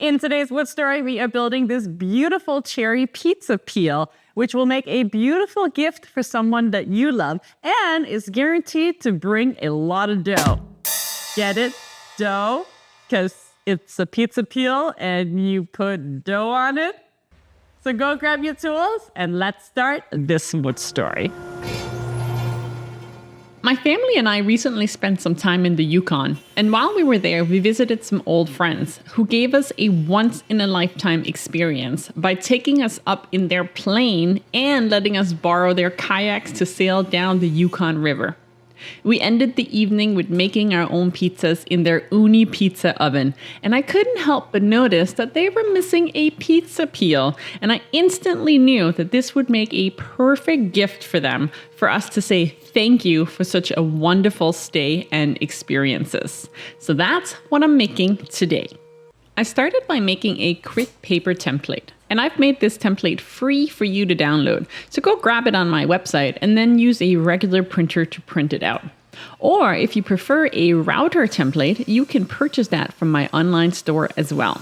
In today's Wood Story, we are building this beautiful cherry pizza peel, which will make a beautiful gift for someone that you love and is guaranteed to bring a lot of dough. Get it? Dough? Because it's a pizza peel and you put dough on it. So go grab your tools and let's start this Wood Story. My family and I recently spent some time in the Yukon, and while we were there, we visited some old friends who gave us a once-in-a-lifetime experience by taking us up in their plane and letting us borrow their kayaks to sail down the Yukon River. We ended the evening with making our own pizzas in their uni pizza oven, and I couldn't help but notice that they were missing a pizza peel, and I instantly knew that this would make a perfect gift for them, for us to say thank you for such a wonderful stay and experiences. So that's what I'm making today. I started by making a quick paper template, and I've made this template free for you to download. So go grab it on my website and then use a regular printer to print it out. Or if you prefer a router template, you can purchase that from my online store as well.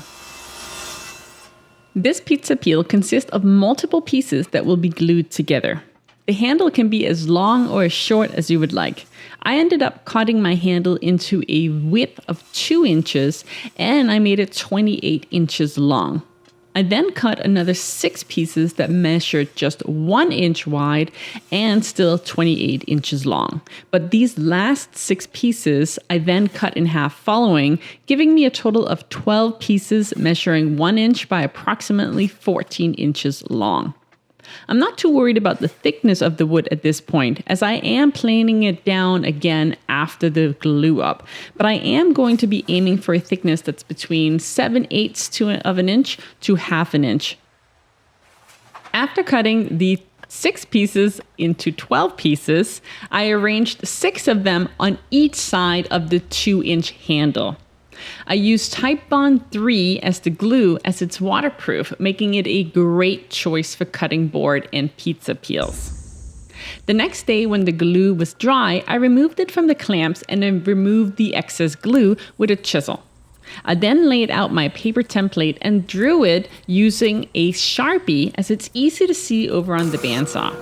This pizza peel consists of multiple pieces that will be glued together. The handle can be as long or as short as you would like. I ended up cutting my handle into a width of 2 inches and I made it 28 inches long. I then cut another 6 pieces that measured just 1 inch wide and still 28 inches long. But these last 6 pieces I then cut in half following, giving me a total of 12 pieces measuring 1 inch by approximately 14 inches long. I'm not too worried about the thickness of the wood at this point, as I am planing it down again after the glue up, but I am going to be aiming for a thickness that's between 7/8 of an inch to half an inch. After cutting the 6 pieces into 12 pieces, I arranged 6 of them on each side of the 2-inch handle. I used Type Bond 3 as the glue as it's waterproof, making it a great choice for cutting board and pizza peels. The next day when the glue was dry, I removed it from the clamps and then removed the excess glue with a chisel. I then laid out my paper template and drew it using a Sharpie as it's easy to see over on the bandsaw.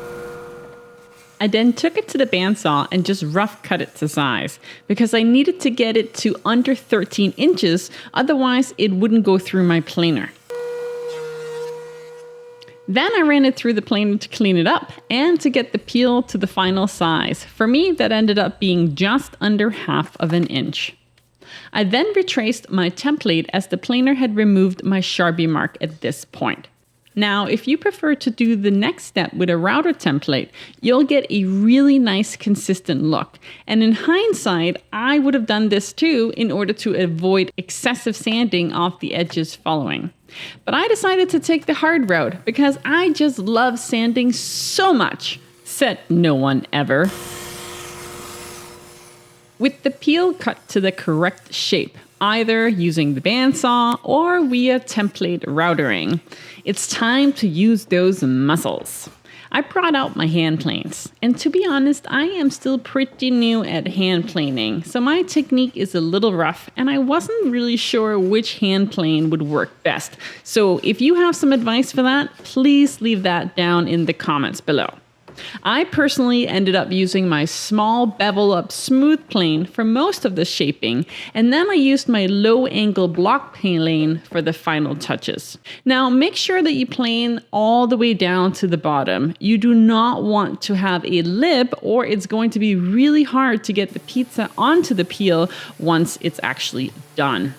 I then took it to the bandsaw and just rough cut it to size because I needed to get it to under 13 inches, otherwise it wouldn't go through my planer. Then I ran it through the planer to clean it up and to get the peel to the final size. For me, that ended up being just under half of an inch. I then retraced my template as the planer had removed my Sharpie mark at this point. Now, if you prefer to do the next step with a router template, you'll get a really nice consistent look. And in hindsight, I would have done this too in order to avoid excessive sanding off the edges following. But I decided to take the hard route because I just love sanding so much, said no one ever. With the peel cut to the correct shape, either using the bandsaw or via template routering, it's time to use those muscles. I brought out my hand planes, and to be honest, I am still pretty new at hand planing, so my technique is a little rough and I wasn't really sure which hand plane would work best. So if you have some advice for that, please leave that down in the comments below. I personally ended up using my small bevel up smooth plane for most of the shaping, and then I used my low angle block plane for the final touches. Now make sure that you plane all the way down to the bottom. You do not want to have a lip or it's going to be really hard to get the pizza onto the peel once it's actually done.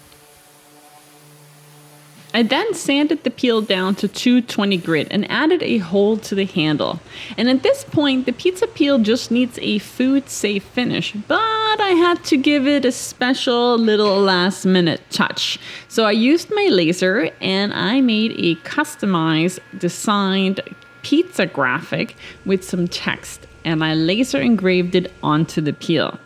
I then sanded the peel down to 220 grit and added a hole to the handle. And at this point, the pizza peel just needs a food-safe finish, but I had to give it a special little last-minute touch. So I used my laser and I made a customized, designed pizza graphic with some text, and I laser engraved it onto the peel.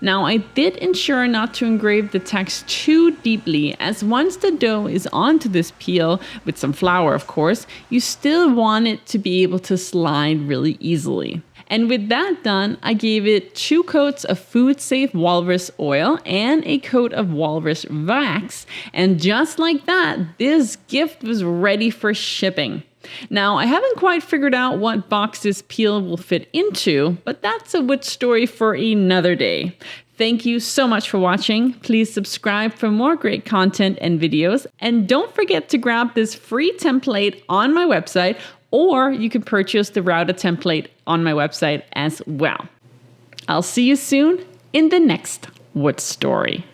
Now, I did ensure not to engrave the text too deeply, as once the dough is onto this peel, with some flour of course, you still want it to be able to slide really easily. And with that done, I gave it 2 coats of food-safe walrus oil and a coat of walrus wax. And just like that, this gift was ready for shipping. Now, I haven't quite figured out what box this peel will fit into, but that's a wood story for another day. Thank you so much for watching. Please subscribe for more great content and videos. And don't forget to grab this free template on my website, or you can purchase the router template on my website as well. I'll see you soon in the next wood story.